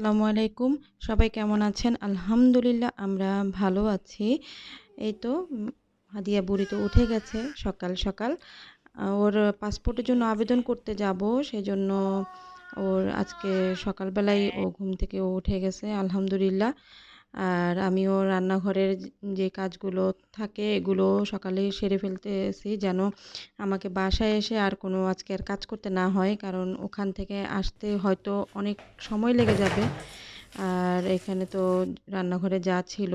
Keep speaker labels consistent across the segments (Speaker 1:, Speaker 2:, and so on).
Speaker 1: আসসালামু আলাইকুম। সবাই কেমন আছেন? আলহামদুলিল্লাহ আমরা ভালো আছি। এই তো হাদিয়া বুড়ি তো উঠে গেছে সকাল, সকাল। ওর পাসপোর্টের জন্য আবেদন করতে যাব। সেজন্য ওর আজকে সকালবেলায় ও ঘুম থেকে উঠে গেছে আলহামদুলিল্লাহ। আর আমিও রান্নাঘরের যে কাজগুলো থাকে এগুলো সকালেই সেরে ফেলতেছি যেন আমাকে বাসায় এসে আর কোনো আজকে আর কাজ করতে না হয়। কারণ ওখান থেকে আসতে হয়তো অনেক সময় লেগে যাবে। আর এখানে তো রান্নাঘরে যা ছিল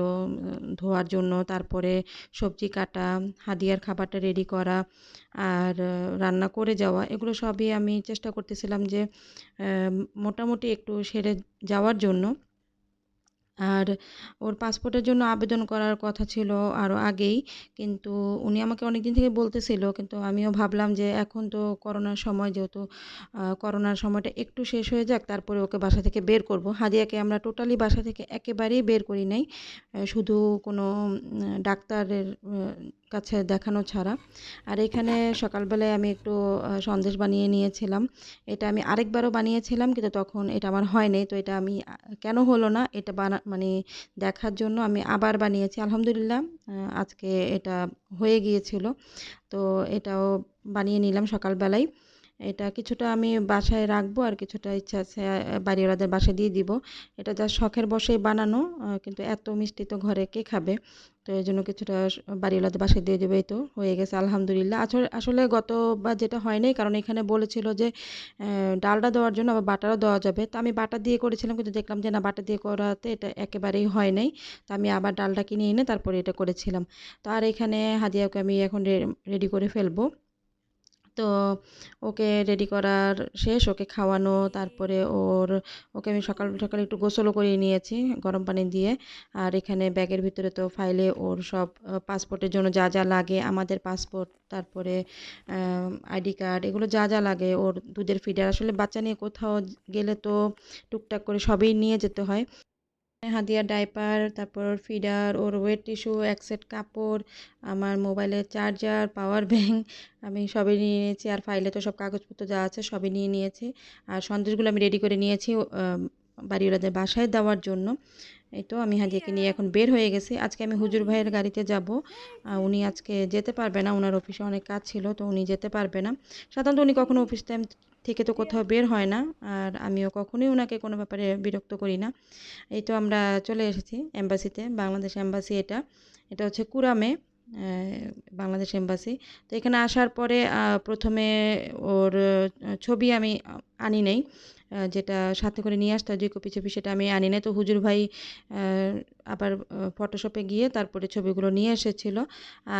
Speaker 1: ধোয়ার জন্য, তারপরে সবজি কাটা, হাদিয়ার খাবারটা রেডি করা আর রান্না করে যাওয়া, এগুলো সবই আমি চেষ্টা করতেছিলাম যে মোটামুটি একটু সেরে যাওয়ার জন্য। আর ওর পাসপোর্টের জন্য আবেদন করার কথা ছিল আরও আগেই, কিন্তু উনি আমাকে অনেকদিন থেকে বলতেছিল, কিন্তু আমিও ভাবলাম যে এখন তো করোনার সময়, যেহেতু করোনার সময়টা একটু শেষ হয়ে যাক, তারপরে ওকে বাসা থেকে বের করব। হাদিয়াকে আমরা টোটালি বাসা থেকে একেবারেই বের করি নাই, শুধু কোনো ডাক্তারের কাছে দেখানো ছাড়া। আর এখানে সকালবেলায় আমি একটু সন্দেশ বানিয়ে নিয়েছিলাম। এটা আমি আরেকবারও বানিয়েছিলাম, কিন্তু তখন এটা আমার হয়নি। তো এটা আমি কেন হলো না এটা মানে দেখার জন্য আমি আবার বানিয়েছি। আলহামদুলিল্লাহ আজকে এটা হয়ে গিয়েছিল। তো এটাও বানিয়ে নিলাম সকালবেলায়। এটা কিছুটা আমি বাসায় রাখবো আর কিছুটা ইচ্ছা আছে বাড়িওয়ালাদের বাসায় দিয়ে দিব। এটা জাস্ট শখের বশেই বানানো, কিন্তু এত মিষ্টি তো ঘরে কে খাবে? তো এই জন্য কিছুটা বাড়িওয়ালাদের বাসায় দিয়ে দেবে। এই তো হয়ে গেছে আলহামদুলিল্লাহ। আসলে গতবার যেটা হয় নাই, কারণ এখানে বলেছিল যে ডালডা দেওয়ার জন্য আবার বাটারও দেওয়া যাবে। তো আমি বাটার দিয়ে করেছিলাম, কিন্তু দেখলাম যে না, বাটার দিয়ে করাতে এটা একেবারেই হয় নাই। তো আমি আবার ডালটা কিনে এনে তারপরে এটা করেছিলাম। তো আর এখানে হাদিয়াকে আমি এখন রেডি করে ফেলবো। তো ওকে রেডি করার শেষ, ওকে খাওয়ানো, তারপরে ওকে আমি সকাল সকালে একটু গোসলও করিয়ে নিয়েছি গরম পানি দিয়ে। আর এখানে ব্যাগের ভিতরে তো ফাইলে ওর সব পাসপোর্টের জন্য যা যা লাগে, আমাদের পাসপোর্ট, তারপরে আইডি কার্ড, এগুলো যা যা লাগে, ওর দুধের ফিডার, আসলে বাচ্চা নিয়ে কোথাও গেলে তো টুকটাক করে সবই নিয়ে যেতে হয়। হাদিয়ার ডাইপার, তারপর ফিডার, ওর ওয়েট টিস্যু, এক সেট কাপড়, আমার মোবাইলের চার্জার, পাওয়ার ব্যাংক, আমি সবই নিয়ে নিয়েছি। আর ফাইলে তো সব কাগজপত্র যা আছে সবই নিয়ে নিয়েছি। আর সন্দেশগুলো আমি রেডি করে নিয়েছি বাড়িওয়ালাদের বাসায় দেওয়ার জন্য। এই তো আমি হাদিয়াকে নিয়ে এখন বের হয়ে গেছি। আজকে আমি হুজুর ভাইয়ের গাড়িতে যাব। উনি আজকে যেতে পারবে না, ওনার অফিসে অনেক কাজ ছিল, তো উনি যেতে পারবে না। সাধারণত উনি কখনো অফিস টাইম থেকে তো কোথাও বের হয় না, আর আমিও কখনোই ওনাকে কোনো ব্যাপারে বিরক্ত করি না। এই তো আমরা চলে এসেছি এম্বাসিতে, বাংলাদেশ এম্বাসি এটা। এটা হচ্ছে কুরামে, বাংলাদেশ এম্বাসি। তো এখানে আসার পরে প্রথমে ওর ছবি আমি আনি নাই, যেটা সাথে করে নিয়ে আসতে হয় 2 কপি ছবি, সেটা আমি আনি নাই। তো হুজুর ভাই আবার ফটোশপে গিয়ে তারপরে ছবিগুলো নিয়ে এসেছিল।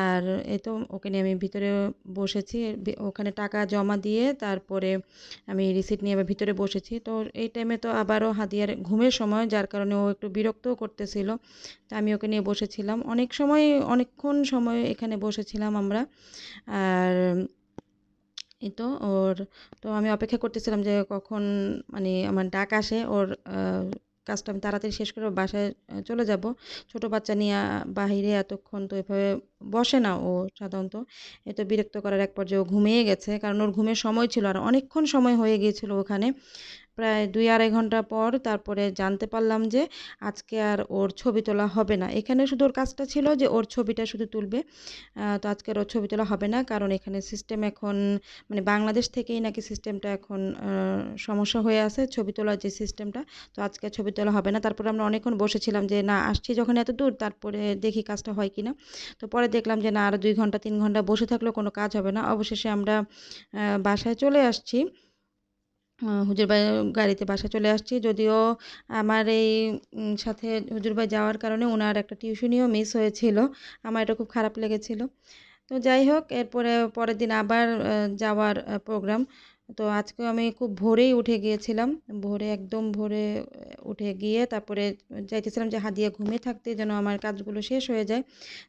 Speaker 1: আর এই তো ওকে নিয়ে আমি ভিতরে বসেছি। ওখানে টাকা জমা দিয়ে তারপরে আমি রিসিট নিয়ে আবার ভিতরে বসেছি। তো এই টাইমে তো আবারও হাদিয়ার ঘুমের সময়, যার কারণে ও একটু বিরক্তও করতেছিল। তো আমি ওকে নিয়ে বসেছিলাম অনেক সময়, অনেকক্ষণ সময় এখানে বসেছিলাম আমরা। আর এই তো তো আমি অপেক্ষা করতেছিলাম যে কখন মানে আমার ডাক আসে, ওর কাজটা আমি তাড়াতাড়ি শেষ করে ওর বাসায় চলে যাব। ছোট বাচ্চা নিয়ে বাহিরে এতক্ষণ তো এভাবে বসে না ও সাধারণত। এ তো বিরক্ত করার এক পর্যায়ে ও ঘুমিয়ে গেছে, কারণ ওর ঘুমের সময় ছিল আর অনেকক্ষণ সময় হয়ে গিয়েছিল ওখানে। প্রায় 2-2.5 ঘন্টা পর তারপরে জানতে পারলাম যে আজকে আর ওর ছবি তোলা হবে না। এখানে শুধু ওর কাজটা ছিল যে ওর ছবিটা শুধু তুলবে। তো আজকে আর ওর ছবি তোলা হবে না, কারণ এখানে সিস্টেম এখন মানে বাংলাদেশ থেকেই নাকি সিস্টেমটা এখন সমস্যা হয়ে আছে, ছবি তোলার যে সিস্টেমটা। তো আজকে ছবি তোলা হবে না। তারপরে আমরা অনেকক্ষণ বসেছিলাম যে না, আসছি যখন এত দূর, তারপরে দেখি কাজটা হয় কিনা। তো পরে দেখলাম যে না, আরও 2 ঘন্টা 3 ঘন্টা বসে থাকলেও কোনো কাজ হবে না। অবশেষে আমরা বাসায় চলে আসছি। হুজুর ভাইয়ের গাড়িতে বাসায় চলে আসছি। যদিও আমার এই সাথে হুজুর ভাই যাওয়ার কারণে ওনার একটা টিউশনিও মিস হয়েছিল। আমার এটা খুব খারাপ লেগেছিল। তো যাই হোক, এরপরে পরের দিন আবার যাওয়ার প্রোগ্রাম। তো আজকেও আমি খুব ভোরেই উঠে গিয়েছিলাম। ভোরে, একদম ভোরে উঠে গিয়ে তারপরে চাইতেছিলাম যে হাদিয়া ঘুমিয়ে থাকতে যেন আমার কাজগুলো শেষ হয়ে যায়।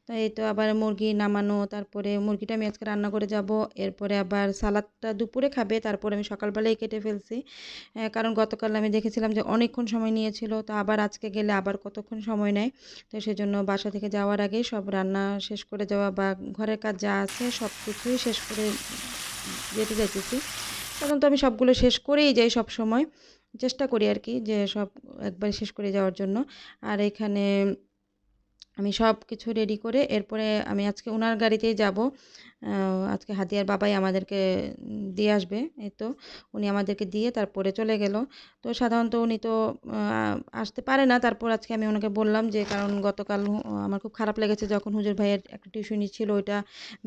Speaker 1: তো এই তো আবার মুরগি নামানো, তারপরে মুরগিটা আমি আজকে রান্না করে যাব। এরপরে আবার সালাদটা দুপুরে খাবে, তারপরে আমি সকালবেলাই কেটে ফেলছি। কারণ গতকাল আমি দেখেছিলাম যে অনেকক্ষণ সময় নিয়েছিল, তো আবার আজকে গেলে আবার কতক্ষণ সময় নেয়। তো সেজন্য বাসা থেকে যাওয়ার আগেই সব রান্না শেষ করে যাওয়া বা ঘরের কাজ যা আছে সব কিছুই শেষ করে যেতে চাইতেছি। সাধারণত আমি সবগুলো শেষ করেই যাই সব সময়, চেষ্টা করি আর কি যে সব একবারে শেষ করে যাওয়ার জন্য। আর এখানে আমি সব কিছু রেডি করে এরপরে আমি আজকে উনার গাড়িতেই যাব। আজকে হাদিয়ার বাবাই আমাদেরকে দিয়ে আসবে। এই তো উনি আমাদেরকে দিয়ে তারপরে চলে গেল। তো সাধারণত উনি তো আসতে পারে না। তারপর আজকে আমি ওনাকে বললাম যে কারণ গতকাল আমার খুব খারাপ লেগেছে যখন হুজুর ভাইয়ের একটা টিউশনি ছিল ওইটা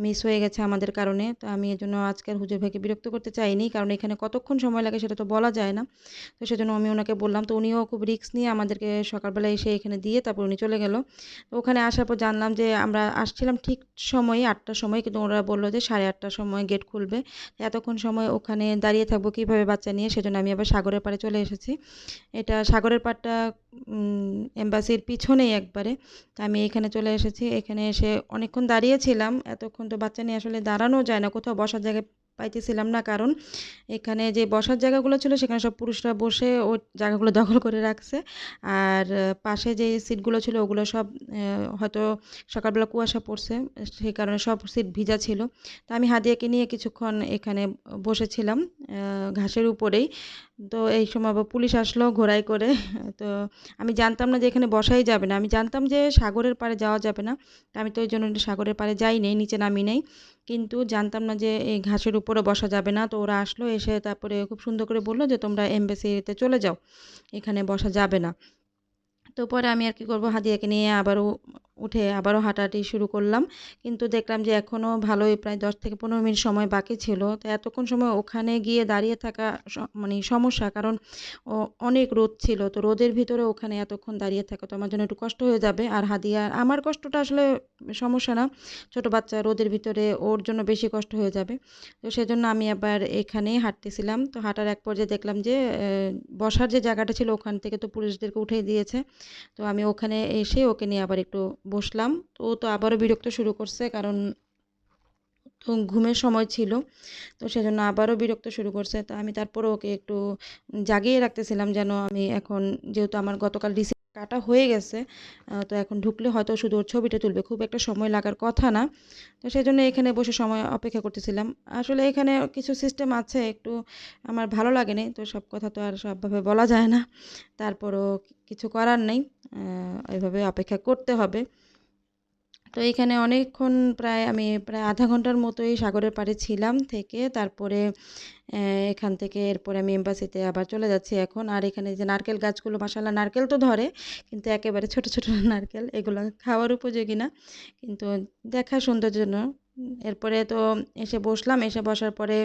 Speaker 1: মিস হয়ে গেছে আমাদের কারণে। তো আমি এজন্য আজকে আর হুজুর ভাইকে বিরক্ত করতে চাইনি। কারণ এখানে কতক্ষণ সময় লাগে সেটা তো বলা যায় না। তো সেজন্য আমি ওনাকে বললাম। তো উনিও খুব রিস্ক নিয়ে আমাদেরকে সকালবেলা এসে এখানে দিয়ে তারপর উনি চলে গেল। তো ওখানে আসার পর জানলাম যে আমরা আসছিলাম ঠিক সময়ে ৮টার সময়, কিন্তু ওরা বলল যে ৮:৩০টার সময় গেট খুলবে। এতক্ষণ সময় ওখানে দাঁড়িয়ে থাকবো কীভাবে বাচ্চা নিয়ে, সেজন্য আমি আবার সাগরের পাড়ে চলে এসেছি। এটা সাগরের পাড়টা এম্বাসির পিছনেই একবারে। তো আমি এখানে চলে এসেছি। এখানে এসে অনেকক্ষণ দাঁড়িয়েছিলাম। এতক্ষণ তো বাচ্চা নিয়ে আসলে দাঁড়ানো যায় না, কোথাও বসার জায়গা পাইতেছিলাম না, কারণ এখানে যে বসার জায়গাগুলো ছিল সেখানে সব পুরুষরা বসে ওই জায়গাগুলো দখল করে রাখছে। আর পাশে যে সিটগুলো ছিল ওগুলো সব হয়তো সকালবেলা কুয়াশা পড়ছে, সেই কারণে সব সিট ভিজা ছিল। তো আমি হাদিয়াকে নিয়ে কিছুক্ষণ এখানে বসেছিলাম ঘাসের উপরেই। তো এই সময় আবার পুলিশ আসলো ঘোড়ায় করে। তো আমি জানতাম না যে এখানে বসাই যাবে না, আমি জানতাম যে সাগরের পাড়ে যাওয়া যাবে না। তো আমি তো ওই জন্য সাগরের পাড়ে যাই নাই, নিচে নামি নাই, কিন্তু জানতাম না যে এই ঘাসের উপরে বসা যাবে না। তো ওরা আসলো, এসে তারপরে খুব সুন্দর করে বললো যে তোমরা এমবাসিতে চলে যাও, এখানে বসা যাবে না। তো পরে আমি আর কি করব, হাদিয়াকে নিয়ে আবারও উঠে আবারও হাঁটাহাঁটি শুরু করলাম। কিন্তু দেখলাম যে এখনও ভালোই প্রায় ১০ থেকে ১৫ মিনিট সময় বাকি ছিল। তো এতক্ষণ সময় ওখানে গিয়ে দাঁড়িয়ে থাকা মানে সমস্যা, কারণ অনেক রোদ ছিল। তো রোদের ভিতরে ওখানে এতক্ষণ দাঁড়িয়ে থাকা তো আমার জন্য একটু কষ্ট হয়ে যাবে। আর হাদিয়া, আমার কষ্টটা আসলে সমস্যা না, ছোট বাচ্চা রোদের ভিতরে ওর জন্য বেশি কষ্ট হয়ে যাবে। তো সেজন্য আমি আবার এখানেই হাঁটতেছিলাম। তো হাঁটার এক পর্যায়ে দেখলাম যে বসার যে জায়গাটা ছিল ওখান থেকে তো পুলিশদেরকে উঠিয়ে দিয়েছে। তো আমি ওখানে এসে ওকে নিয়ে আবার একটু বসলাম। তো ও তো আবারও বিরক্ত শুরু করছে, কারণ তো ঘুমের সময় ছিল। তো সেজন্য আবারও বিরক্ত শুরু করছে। তো আমি তারপরে ওকে একটু জাগিয়ে রাখতেছিলাম, যেন আমি এখন, যেহেতু আমার গতকাল রিসিপ্ট কাটা হয়ে গেছে, তো এখন ঢুকলে হয়তো শুধু ওর ছবিটা তুলবে, খুব একটা সময় লাগার কথা না। তো সেজন্য এখানে বসে সময় অপেক্ষা করতেছিলাম। আসলে এখানে কিছু সিস্টেম আছে একটু আমার ভালো লাগেনি। তো সব কথা তো আর সবভাবে বলা যায় না। তারপরও কিছু করার নেই, এভাবে অপেক্ষা করতে হবে। তো এইখানে অনেকক্ষণ, আমি প্রায় আধা ঘন্টার মতোই সাগরের পাড়ে ছিলাম, থেকে তারপরে এখান থেকে এরপরে আমি এম্বাসিতে আবার চলে যাচ্ছি এখন। আর এখানে যে নারকেল গাছগুলো, মাশাআল্লাহ নারকেল তো ধরে, কিন্তু একেবারে ছোট ছোট নারকেল, এগুলো খাওয়ার উপযোগী না, কিন্তু দেখা সৌন্দর্যের জন্য। এরপরে তো এসে বসলাম, এসে বসার পরে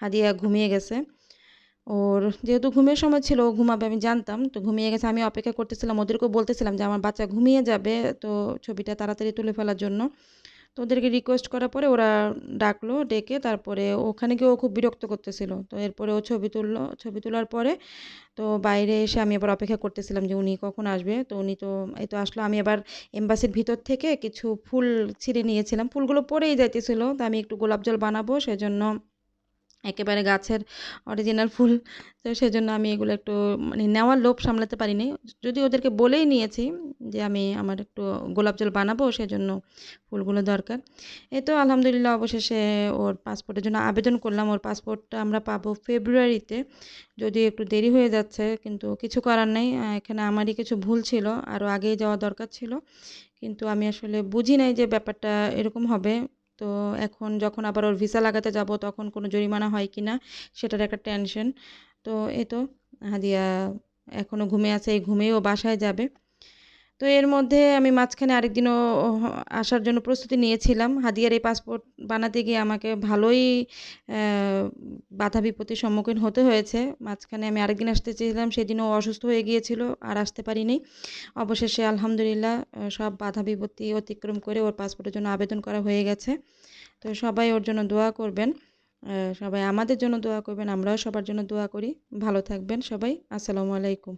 Speaker 1: হাদিয়া ঘুমিয়ে গেছে। ওর যেহেতু ঘুমের সময় ছিল, ও ঘুমাবে আমি জানতাম, তো ঘুমিয়ে গেছে। আমি অপেক্ষা করতেছিলাম, ওদেরকেও বলতেছিলাম যে আমার বাচ্চা ঘুমিয়ে যাবে, তো ছবিটা তাড়াতাড়ি তুলে ফেলার জন্য। তো ওদেরকে রিকোয়েস্ট করার পরে ওরা ডাকলো, ডেকে তারপরে ওখানে গিয়ে ও খুব বিরক্ত করতেছিল। তো এরপরে ও ছবি তুললো, ছবি তোলার পরে তো বাইরে এসে আমি আবার অপেক্ষা করতেছিলাম যে উনি কখন আসবে। তো উনি তো এই তো আসলো। আমি আবার এম্বাসির ভিতর থেকে কিছু ফুল ছিঁড়ে নিয়েছিলাম, ফুলগুলো পড়েই যাইতেছিল। তো আমি একটু গোলাপ জল বানাবো, সেজন্য একেবারে গাছের অরিজিনাল ফুল। তো সেজন্য আমি এগুলো একটু মানে নেওয়ার লোভ সামলাতে পারিনি। যদিও ওদেরকে বলেই নিয়েছি যে আমি আমার একটু গোলাপ জল বানাবো, সেজন্য ফুলগুলো দরকার। এই তো আলহামদুলিল্লাহ অবশেষে ওর পাসপোর্টের জন্য আবেদন করলাম। ওর পাসপোর্টটা আমরা পাবো ফেব্রুয়ারিতে। যদিও একটু দেরি হয়ে যাচ্ছে, কিন্তু কিছু করার নেই। এখানে আমারই কিছু ভুল ছিল, আরও আগেই যাওয়া দরকার ছিল। কিন্তু আমি আসলে বুঝি নাই যে ব্যাপারটা এরকম হবে। তো এখন যখন আবার ওর ভিসা লাগাতে যাব, তখন কোনো জরিমানা হয় কিনা সেটার একটা টেনশন। তো এই তো হাদিয়া এখনও ঘুমিয়ে আছে, এই ঘুমিয়ে ও বাসায় যাবে। তো এর মধ্যে আমি মাঝখানে আরেকদিনও আসার জন্য প্রস্তুতি নিয়েছিলাম। হাদিয়ার এই পাসপোর্ট বানাতে গিয়ে আমাকে ভালোই বাধা বিপত্তির সম্মুখীন হতে হয়েছে। মাঝখানে আমি আরেকদিন আসতে চেয়েছিলাম, সেদিনও অসুস্থ হয়ে গিয়েছিল, আর আসতে পারিনি। অবশেষে আলহামদুলিল্লাহ সব বাধা বিপত্তি অতিক্রম করে ওর পাসপোর্টের জন্য আবেদন করা হয়ে গেছে। তো সবাই ওর জন্য দোয়া করবেন, সবাই আমাদের জন্য দোয়া করবেন, আমরাও সবার জন্য দোয়া করি। ভালো থাকবেন সবাই। আসসালামু আলাইকুম।